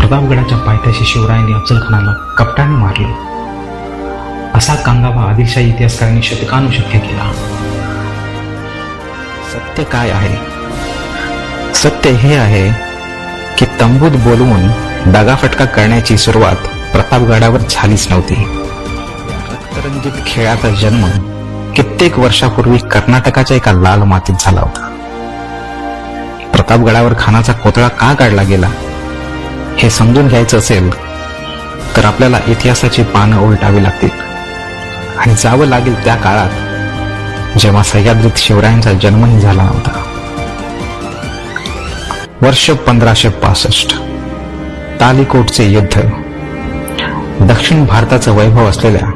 प्रतापगडाच्या पायथ्याशी शिवरायांनी अफजलखानाला कपटाने मारले. असा कांगावा आदिलशाही इतिहासकारांनी शतकानुशतके केला. सत्य काय आहे? सत्य हे आहे की तंबूत बोलवून दगाफटका करण्याची सुरुवात प्रतापगडावर झालीच नव्हती. रक्तरंजित खेळाचा जन्म कित्येक वर्षापूर्वी कर्नाटकाच्या एका लाल मातीत झाला होता. प्रतापगडावर खानाचा कोतळा का काढला गेला हे समजून घ्यायचं असेल तर आपल्याला इतिहासाची पानं उलटावी लागतील आणि जावं लागेल त्या काळात जेव्हा सह्याद्रीत शिवरायांचा जन्मही झाला नव्हता. वर्ष 1565. तालिकोटचे युद्ध. दक्षिण भारताचं वैभव असलेल्या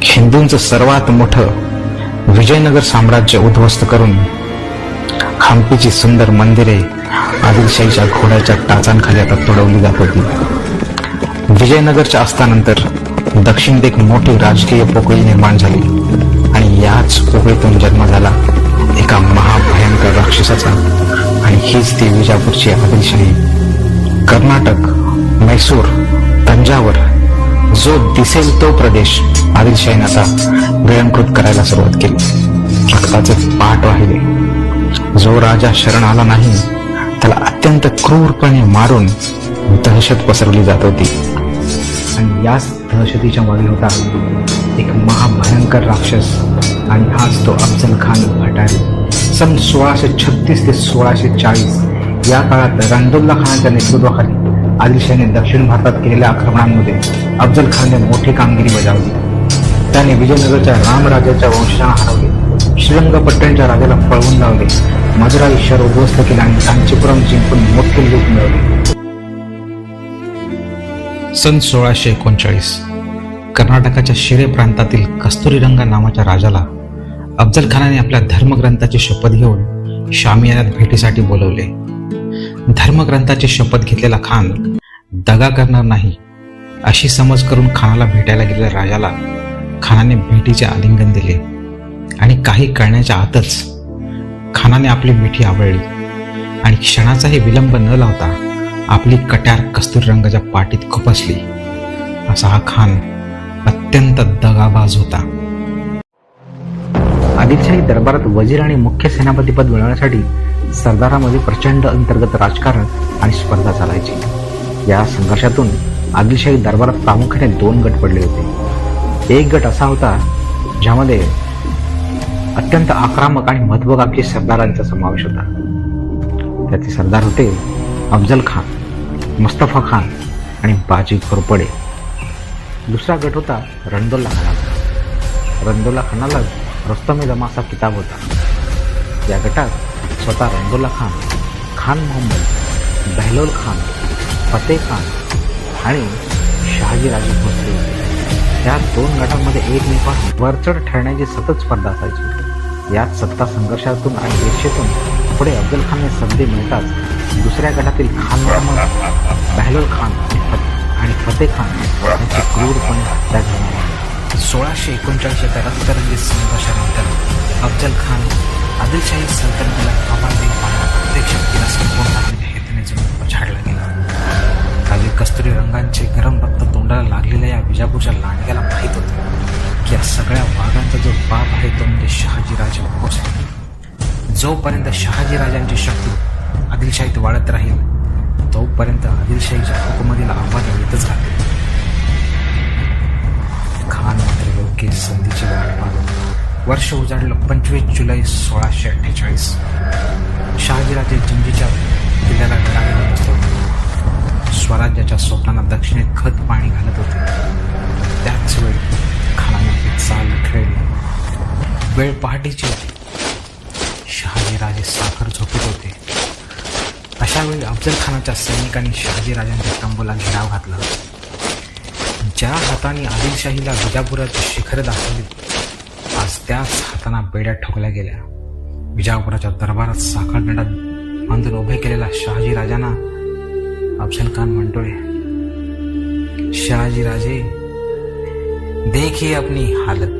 हिंदूंचं सर्वात मोठं विजयनगर साम्राज्य उद्ध्वस्त करून हंपीची सुंदर मंदिरे आदिलशाहीच्या घोड्याच्या टाचांखाली आता तुडवली जात होती. विजयनगरच्या अस्तानंतर दक्षिणेत एक मोठी राजकीय पोकळी निर्माण झाली आणि याच पोकळीतून जन्म झाला एका महाभयंकर राक्षसाचा आणि हीच ती विजापूरची आदिलशाही. कर्नाटक, मैसूर, तंजावर जो दिसेल तो प्रदेश आदिलशाहीने आता गिळंकृत करायला सुरुवात केली. रक्ताचे पाट वाहिले. जो राजा शरण आला नाही त्याला अत्यंत क्रूरपणे मारून दहशत पसरवली जात होती आणि याच दहशतीच्या मागे होता एक महाभयंकर राक्षस आणि हाच तो अफजल खान भटारी. सन 1636 ते 1640 या काळात रणदौल्ला खानाच्या नेतृत्वाखाली आदिलशाहीने दक्षिण भारतात केलेल्या आक्रमणांमध्ये अफजल खानने मोठी कामगिरी बजावली. त्याने विजयनगरच्या रामराजाच्या वंशजांना हरवले, श्रीरंगपट्टणच्या राजाला पळवून लावले, मदुराई शहर उद्ध्वस्त केले आणि कांचीपुरम जिंकून मोठे लूट मिळवले. सन 1639 कर्नाटकाच्या शिरे प्रांतातील कस्तुरीरंगा नावाच्या राजाला अफजल खानाने आपल्या धर्मग्रंथाची शपथ घेऊन शामियानात भेटीसाठी बोलवले. धर्मग्रंथाची शपथ घेतलेला खान दगा करणार नाही अशी समज करून खानाला भेटायला गेलेल्या राजाला खानाने भेटीचे आलिंगन दिले आणि काही कळण्याच्या आतच खानाने आपली मिठी आवळली आणि क्षणाचाही विलंब न लावता आपली कट्यार कस्तुरीरंगाच्या पाठीत खुपसली. असा हा खान अत्यंत दगाबाज होता. आदिलशाही दरबारात वजीर आणि मुख्य सेनापतीपद मिळवण्यासाठी सरदारामध्ये प्रचंड अंतर्गत राजकारण आणि स्पर्धा चालायची. या संघर्षातून आदिलशाही दरबारात प्रामुख्याने 2 गट पडले होते. एक गट असा होता ज्यामध्ये अत्यंत आक्रमक आणि महत्वाकांक्षी सरदारांचा समावेश होता. त्याचे सरदार होते अफजल खान, मुस्तफा खान आणि बाजी घोरपडे. दुसरा गट होता रणदौल्ला खानाचा. रणदौल्ला खानाला रुस्तम-ए-जमाचा किताब होता. या गटात स्वतः रणदौल्ला खान, खान मोहम्मद, बहलोल खान, फतेह खान आणि शहाजीराजे भोसले होते. या 2 गटांमध्ये एकमेकांवर वरचढ ठरण्याची सतत स्पर्धा असायची. यात सत्ता संघर्षातून आणि ईर्षेतून पुढे अफजल खानने संधी मिळताच दुसऱ्या गटातील खान मोहम्मद, बहलोल खान आणि फतेह खान यांची क्रूरपणे हत्या झाली. 1639 या रक्तरंजित संघर्षानंतर अफजल खान आदिलशाही सल्तनतीला आव्हान देऊन प्रत्येक शक्तीला संपवून टाकण्याच्या हेतूने जणू पछाडला गेला. राजे कस्तुरी रंगांचे गरम रक्त तोंडाला लागलेल्या या विजापूरच्या लांडग्याला माहीत होतं की या सगळ्या वाघांचा जो बाप आहे तो म्हणजे शहाजीराजे भोसले. जोपर्यंत शहाजीराजांची शक्ती आदिलशाहीत वाढत राहील तोपर्यंत आदिलशाहीच्या हुकुमतीला आव्हान येतच राहतील. खान मात्र योग्य संधीची वाट पाहत. वर्ष उजाडलं 25 जुलै 1648. शहाजीराजे जिंजीच्या किल्ल्याला लढायला बसले होते. स्वराज्याच्या स्वप्नांना दक्षिणेत खत पाणी घालत होते. त्याच वेळी खानाने आपली चाल खेळली. वेळ पहाटेची होती. शहाजीराजे साखर झोपत होते. अशा वेळी अफजल खानाच्या सैनिकांनी शहाजीराजांच्या तंबूला घेराव घातला. ज्या हाताने आदिलशाहीला विजापुराची शिखर दाखवली आज त्याच हातांना बेड्या ठोकल्या गेल्या. विजापुराच्या दरबारात साखर दंडात बांधून उभे केलेल्या शहाजीराजांना अफजल खान म्हणतोय, शहाजीराजे देखिए अपनी हालत.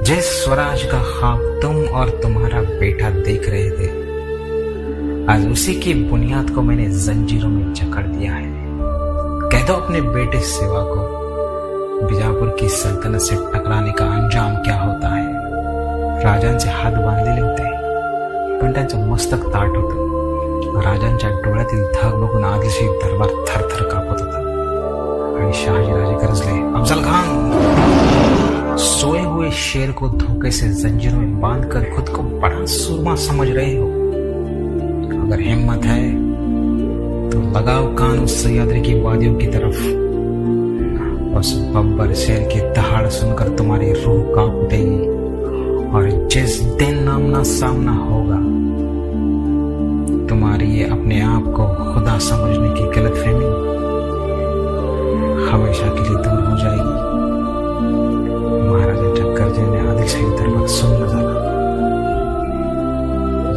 जिस स्वराज का ख्वाब तुम और तुम्हारा बेटा देख रहे थे आज उसी की बुनियाद को मैंने जंजीरों में जकड़ दिया है। कह दो अपने बेटे सेवा को, बीजापुर की सल्तनत से टकराने का अंजाम क्या होता है। राजांचे हात बांधलेले होते, पण त्यांचं मस्तक ताट होतं। राजांच्या डोळ्यातील धाग बघून आदिलशाही दरबार थरथर कापत होता आणि शहाजीराजे गरजले, अफजल खान, सोए हुए शेर को धोखे से जंजीरों में बांधकर खुद को बड़ा सूरमा समझ रहे हो। अगर हिम्मत है तो लगाओ कान उस सह्याद्री की वादियों की तरफ। उस बब्बर शेर की दहाड़ सुनकर तुम्हारी रूह कांप उठेगी और जिस दिन आमना सामना होगा तुम्हारी ये अपने आप को खुदा समझने की गलतफहमी हमेशा के लिए दूर हो जाएगी। महाराजांच्या गर्जनेने आदिलशाही दरबार सुन्न झाला।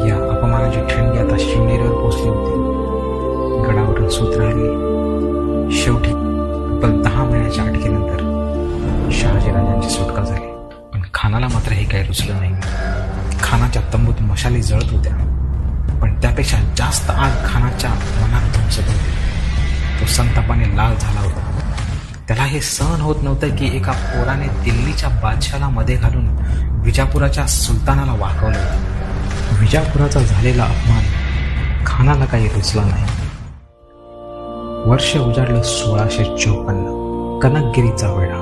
या अपमानाची थंडी आता शिवनेरीवर पोचली होती। गडावरून सूत राहिली। शेवटी तब्बल 10 महिन्याच्या अटकेनंतर शहाजीराजांची सुटका झाली। पण खानाला मात्र हे काही रुचलं नाही। खानाच्या तंबूत मशाली जळत होत्या, पण त्यापेक्षा जास्त आग खानाच्या मनात धुमसत होती। तो संतापाने लाल झाला होता। त्याला हे सहन होत नव्हतं की एका पोराने दिल्लीच्या बादशाला मध्ये घालून विजापुराच्या सुलतानाला वाकवलं होतं। विजापुराचा झालेला अपमान खानाला काही रुचला नाही। वर्ष उजाडलं 1654। कनकगिरीचा वेढा।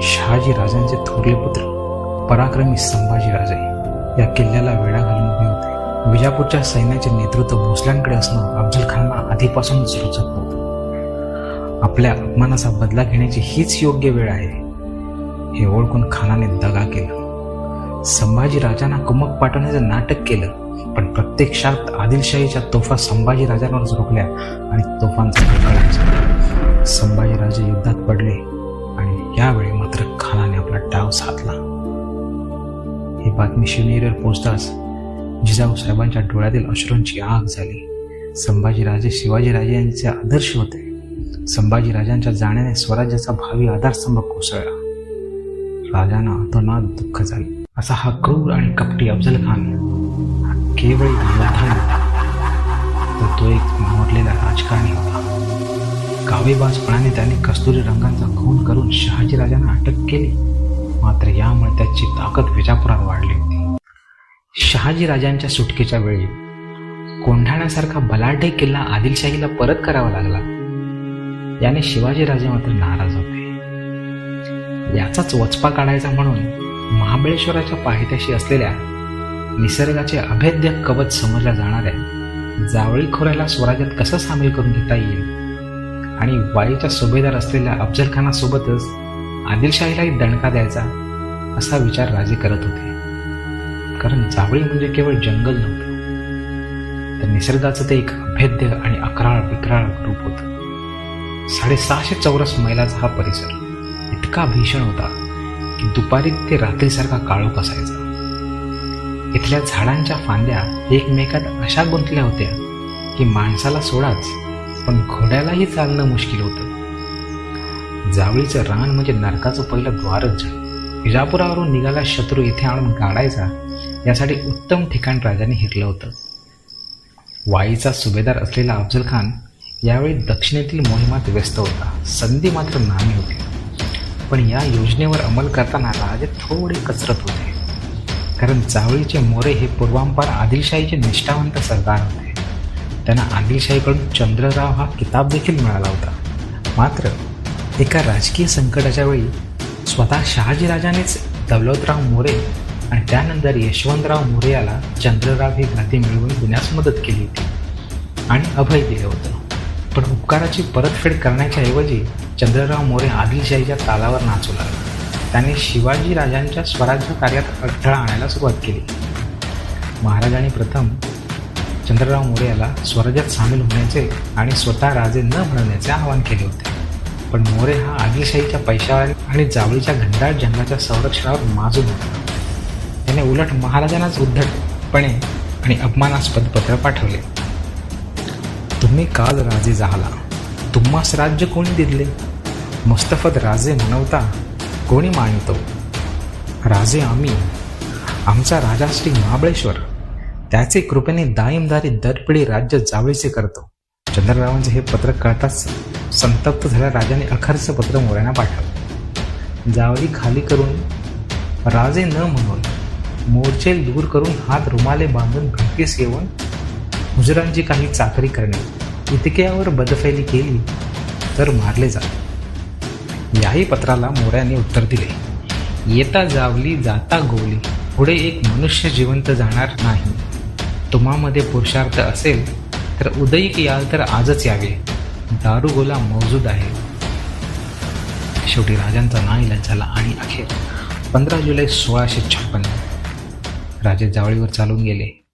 शहाजी राजांचे थोरले पुत्र पराक्रमी संभाजीराजे या किल्ल्याला वेढा घालून उभे होते। विजापूरच्या सैन्याचे नेतृत्व भोसल्यांकडे असणं अफजल खानला आधीपासूनच रुचत नव्हतं। आपल्या अपमानाचा बदला घेण्याची हीच योग्य वेळ आहे हे ओळखून खानाने दगा केला। संभाजी राजांना कुमक पाठवण्याचं नाटक केलं, पण प्रत्यक्षात आदिलशाहीच्या तोफा संभाजी राजांवरच रोखल्या आणि तोफांचा कळायचा। संभाजीराजे युद्धात पडले आणि यावेळी मात्र खानाने आपला डाव साधला। ही बातमी शिवनेरीवर पोहोचताच जिजाऊ साहेबांच्या डोळ्यातील अश्रूंची आग झाली। संभाजीराजे शिवाजीराजे यांचे आदर्श होते। संभाजीराजांच्या जाण्याने स्वराज्याचा भावी आधारस्तंभ कोसळला। राजांना अतोनात दुःख झाले। असा हा क्रूर आणि कपटी अफजल खान हा केवळ योद्धा नव्हता, तर तो एक मोडलेला राजकारणी होता। कावेबाजपणाने त्याने कस्तुरी रंगांचा खून करून शहाजीराजांना अटक केली, मात्र यामुळे त्याची ताकद विजापुरात वाढली होती। शहाजीराजांच्या सुटकेच्या वेळी कोंढाण्यासारखा बलाढ्य किल्ला आदिलशाहीला परत करावा लागला। याने शिवाजीराजे मात्र नाराज होते। याचाच वचपा काढायचा म्हणून महाबळेश्वराच्या पायथ्याशी असलेल्या निसर्गाचे अभेद्य कवच समजल्या जाणाऱ्या जावळी खोऱ्याला स्वराज्यात कसं सामील करून घेता येईल आणि वाईच्या सुभेदार असलेल्या अफजल खानासोबतच आदिलशाहीलाही दणका द्यायचा असा विचार राजे करत होते। कारण जावळी म्हणजे केवळ जंगल नव्हतं, तर निसर्गाचं ते एक अभेद्य आणि अकराळ विक्राळ रूप होतं। 650 चौरस मैलाचा हा परिसर इतका भीषण होता की दुपारी ते रात्रीसारखा काळोख असायचा। इथल्या झाडांच्या फांद्या एकमेकात अशा गुंतल्या होत्या की माणसाला सोडाच, पण घोड्यालाही चालणं मुश्किल होतं। जावळीचं रान म्हणजे नरकाचं पहिलं द्वारच झालं। विजापुरावरून निघाला शत्रू इथे आणून गाडायचा यासाठी उत्तम ठिकाण राजाने हिरलं होतं। वाईचा सुभेदार असलेला अफजल खान यावेळी दक्षिणेतील मोहिमात व्यस्त होता। संधी मात्र नामी होती, पण या योजनेवर अंमल करताना राजे थोडे कचरत होते। कारण जावळीचे मोरे हे पूर्वांपार आदिलशाहीचे निष्ठावंत सरदार होते। त्यांना आदिलशाहीकडून चंद्रराव हा किताब देखील मिळाला होता। मात्र एका राजकीय संकटाच्या वेळी स्वतः शहाजीराजानेच दौलतराव मोरे आणि त्यानंतर यशवंतराव मोरे याला चंद्रराव ही गादी मिळवून देण्यास मदत केली होती आणि अभय दिलं होतं। पण उपकाराची परतफेड करण्याच्या ऐवजी चंद्रराव मोरे आदिलशाहीच्या तालावर नाचू लागला। त्याने शिवाजीराजांच्या स्वराज्य कार्यात अडथळा आणायला सुरुवात केली। महाराजांनी प्रथम चंद्रराव मोरे याला स्वराज्यात सामील होण्याचे आणि स्वतः राजे न बनवण्याचे आवाहन केले होते, पण मोरे हा आदिलशाहीच्या पैशावर आणि जावळीच्या घनदाट जंगलाच्या संरक्षणावर माजून होता। त्याने उलट महाराजांनाच उद्धटपणे आणि अपमानास्पद पत्र पाठवले। तुम्ही काल राजे झाला, तुम्हास राज्य कोणी दिले? मुस्तफत राजे म्हणवता कोणी मानितो? राजे आम्ही, आमचा राजा श्री महाबळेश्वर, त्याचे कृपेने दाईमदारी दरपिढी राज्य जावळीचे करतो. चंद्ररावांचे हे पत्र कळताच संतप्त झाल्या राजाने अखरचं पत्र मोऱ्यांना पाठवलं. जावळी खाली करून राजे न म्हणून मोर्चेल दूर करून हात रुमाले बांधून भेटीस येऊन हुजुरांची काही चाकरी करणे, इतक्यावर बदफैली केली तर मारले जाते. याही पत्राला मोऱ्याने उत्तर दिले. येता जावली जाता गोवली, पुढे एक मनुष्य जिवंत जाणार नाही. तुम्हामध्ये पुरुषार्थ असेल तर उदयिक याल तर आजच यावे. दारुगोला मौजूद आहे. शेवटी राजांचा नाईलाज झाला आणि अखेर 15 जुलै 1656 राजे जावळीवर चालून गेले.